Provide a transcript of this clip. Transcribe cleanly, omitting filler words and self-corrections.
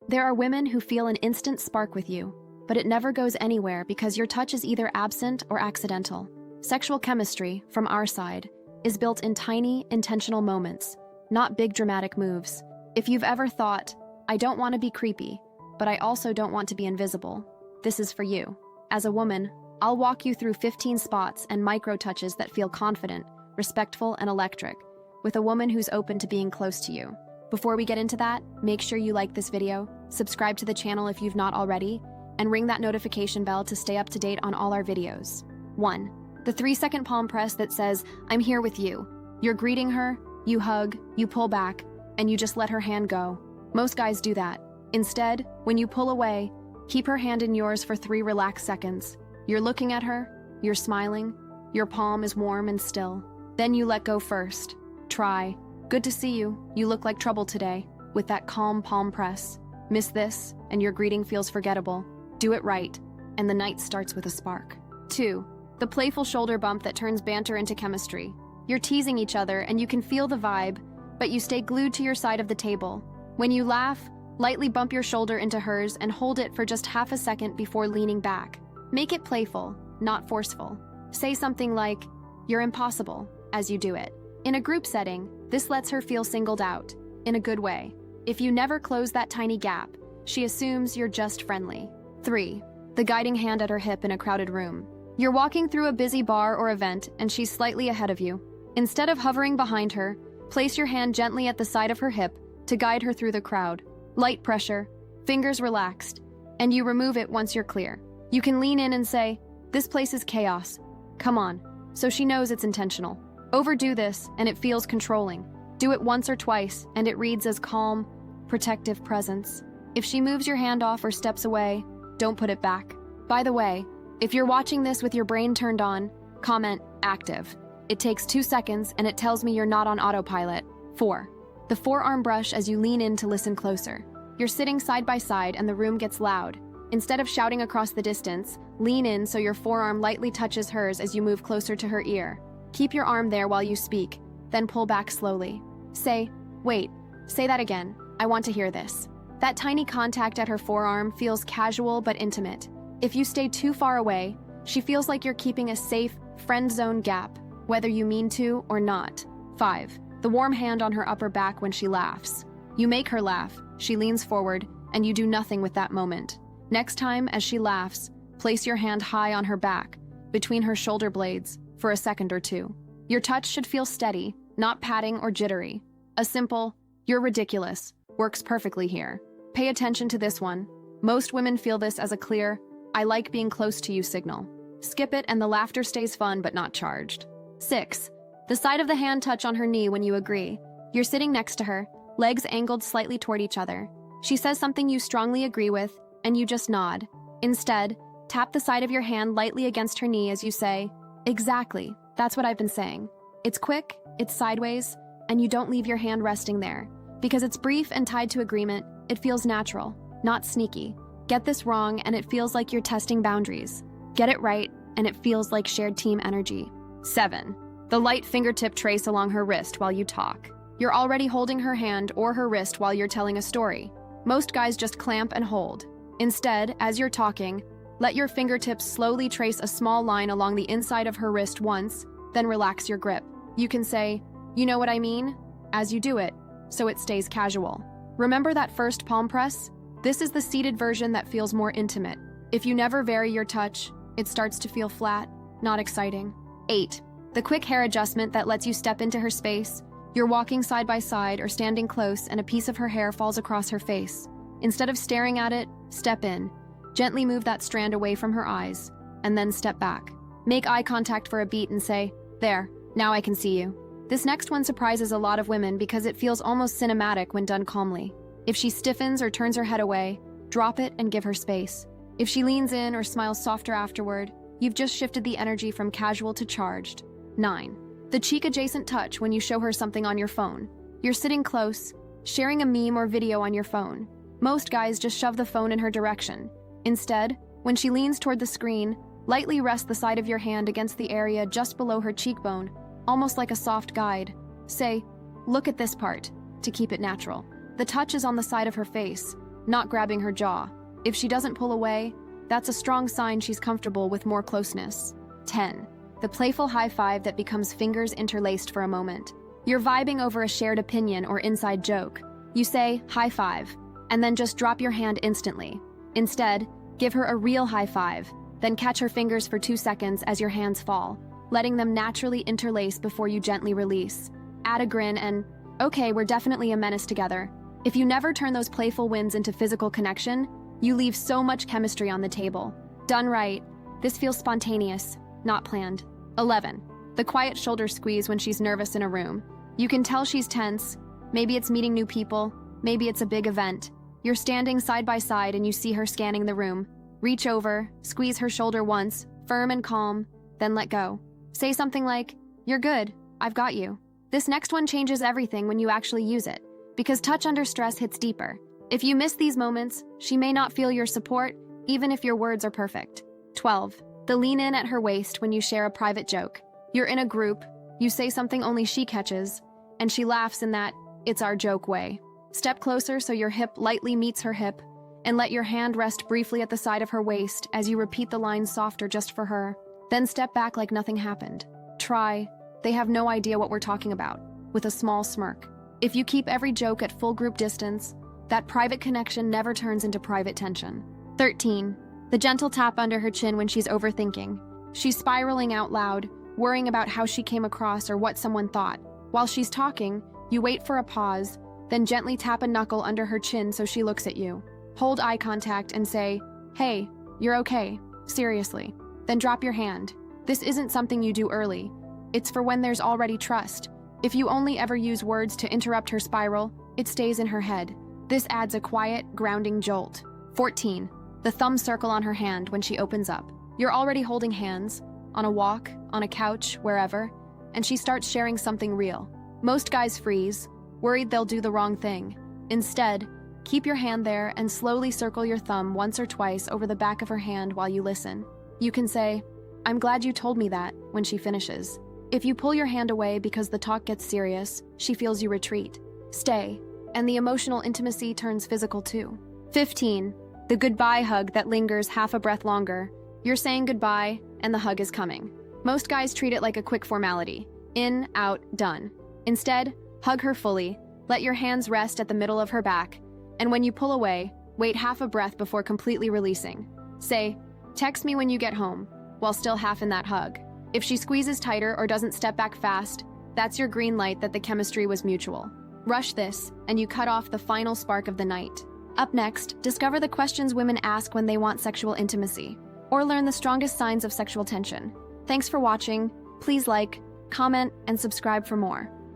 There are women who feel an instant spark with you, but it never goes anywhere because your touch is either absent or accidental. Sexual chemistry, from our side, is built in tiny, intentional moments, not big dramatic moves. If you've ever thought, I don't want to be creepy, but I also don't want to be invisible, this is for you. As a woman, I'll walk you through 15 spots and micro touches that feel confident, respectful, and electric, with a woman who's open to being close to you. Before we get into that, make sure you like this video, subscribe to the channel if you've not already, and ring that notification bell to stay up to date on all our videos. 1. The 3-second palm press that says, I'm here with you. You're greeting her, you hug, you pull back, and you just let her hand go. Most guys do that. Instead, when you pull away, keep her hand in yours for 3 relaxed seconds. You're looking at her, you're smiling, your palm is warm and still. Then you let go first. Try. Good to see you. You look like trouble today, with that calm palm press. Miss this, and your greeting feels forgettable. Do it right, and the night starts with a spark. 2. The playful shoulder bump that turns banter into chemistry. You're teasing each other, and you can feel the vibe, but you stay glued to your side of the table. When you laugh, lightly bump your shoulder into hers and hold it for just half a second before leaning back. Make it playful, not forceful. Say something like, you're impossible, as you do it. In a group setting, this lets her feel singled out, in a good way. If you never close that tiny gap, she assumes you're just friendly. 3. The guiding hand at her hip in a crowded room. You're walking through a busy bar or event, and she's slightly ahead of you. Instead of hovering behind her, place your hand gently at the side of her hip to guide her through the crowd. Light pressure, fingers relaxed, and you remove it once you're clear. You can lean in and say, this place is chaos. Come on, so she knows it's intentional. Overdo this, and it feels controlling. Do it once or twice, and it reads as calm, protective presence. If she moves your hand off or steps away, don't put it back. By the way, if you're watching this with your brain turned on, comment active. It takes 2 seconds, and it tells me you're not on autopilot. 4. The forearm brush as you lean in to listen closer. You're sitting side by side, and the room gets loud. Instead of shouting across the distance, lean in so your forearm lightly touches hers as you move closer to her ear. Keep your arm there while you speak, then pull back slowly. Say, wait, say that again. I want to hear this. That tiny contact at her forearm feels casual but intimate. If you stay too far away, she feels like you're keeping a safe, friend zone gap, whether you mean to or not. 5. The warm hand on her upper back when she laughs. You make her laugh, she leans forward, and you do nothing with that moment. Next time, as she laughs, place your hand high on her back, between her shoulder blades, for a second or 2. Your touch should feel steady, not patting or jittery. A simple, you're ridiculous, works perfectly here. Pay attention to this one. Most women feel this as a clear, I like being close to you signal. Skip it and the laughter stays fun but not charged. 6. The side of the hand touch on her knee when you agree. You're sitting next to her, legs angled slightly toward each other. She says something you strongly agree with, and you just nod. Instead, tap the side of your hand lightly against her knee as you say, exactly, that's what I've been saying. It's quick, it's sideways, and you don't leave your hand resting there. Because it's brief and tied to agreement, it feels natural, not sneaky. Get this wrong and it feels like you're testing boundaries. Get it right and it feels like shared team energy. 7. The light fingertip trace along her wrist while you talk. You're already holding her hand or her wrist while you're telling a story. Most guys just clamp and hold. Instead, as you're talking, let your fingertips slowly trace a small line along the inside of her wrist once, then relax your grip. You can say, you know what I mean? As you do it, so it stays casual. Remember that first palm press? This is the seated version that feels more intimate. If you never vary your touch, it starts to feel flat, not exciting. 8. The quick hair adjustment that lets you step into her space. You're walking side by side or standing close and a piece of her hair falls across her face. Instead of staring at it, step in. Gently move that strand away from her eyes, and then step back. Make eye contact for a beat and say, there, now I can see you. This next one surprises a lot of women because it feels almost cinematic when done calmly. If she stiffens or turns her head away, drop it and give her space. If she leans in or smiles softer afterward, you've just shifted the energy from casual to charged. 9. The cheek-adjacent touch when you show her something on your phone. You're sitting close, sharing a meme or video on your phone. Most guys just shove the phone in her direction. Instead, when she leans toward the screen, lightly rest the side of your hand against the area just below her cheekbone, almost like a soft guide. Say, look at this part, to keep it natural. The touch is on the side of her face, not grabbing her jaw. If she doesn't pull away, that's a strong sign she's comfortable with more closeness. 10. The playful high five that becomes fingers interlaced for a moment. You're vibing over a shared opinion or inside joke. You say, high five, and then just drop your hand instantly. Instead, give her a real high five, then catch her fingers for 2 seconds as your hands fall, letting them naturally interlace before you gently release. Add a grin and, okay, we're definitely a menace together. If you never turn those playful wins into physical connection, you leave so much chemistry on the table. Done right, this feels spontaneous, not planned. 11. The quiet shoulder squeeze when she's nervous in a room. You can tell she's tense. Maybe it's meeting new people. Maybe it's a big event. You're standing side by side and you see her scanning the room. Reach over, squeeze her shoulder once, firm and calm, then let go. Say something like, "You're good, I've got you." This next one changes everything when you actually use it, because touch under stress hits deeper. If you miss these moments, she may not feel your support, even if your words are perfect. 12. The lean in at her waist when you share a private joke. You're in a group, you say something only she catches, and she laughs in that, "it's our joke" way. Step closer so your hip lightly meets her hip, and let your hand rest briefly at the side of her waist as you repeat the lines softer just for her. Then step back like nothing happened. Try, "They have no idea what we're talking about," with a small smirk. If you keep every joke at full group distance, that private connection never turns into private tension. 13. The gentle tap under her chin when she's overthinking. She's spiraling out loud, worrying about how she came across or what someone thought. While she's talking, you wait for a pause, then gently tap a knuckle under her chin so she looks at you. Hold eye contact and say, "Hey, you're okay, seriously." Then drop your hand. This isn't something you do early. It's for when there's already trust. If you only ever use words to interrupt her spiral, it stays in her head. This adds a quiet, grounding jolt. 14. The thumb circle on her hand when she opens up. You're already holding hands, on a walk, on a couch, wherever, and she starts sharing something real. Most guys freeze, worried they'll do the wrong thing. Instead, keep your hand there and slowly circle your thumb once or twice over the back of her hand while you listen. You can say, "I'm glad you told me that," when she finishes. If you pull your hand away because the talk gets serious, she feels you retreat. Stay, and the emotional intimacy turns physical too. 15. The goodbye hug that lingers half a breath longer. You're saying goodbye, and the hug is coming. Most guys treat it like a quick formality. In, out, done. Instead, hug her fully, let your hands rest at the middle of her back, and when you pull away, wait half a breath before completely releasing. Say, "Text me when you get home," while still half in that hug. If she squeezes tighter or doesn't step back fast, that's your green light that the chemistry was mutual. Rush this, and you cut off the final spark of the night. Up next, discover the questions women ask when they want sexual intimacy, or learn the strongest signs of sexual tension. Thanks for watching. Please like, comment, and subscribe for more.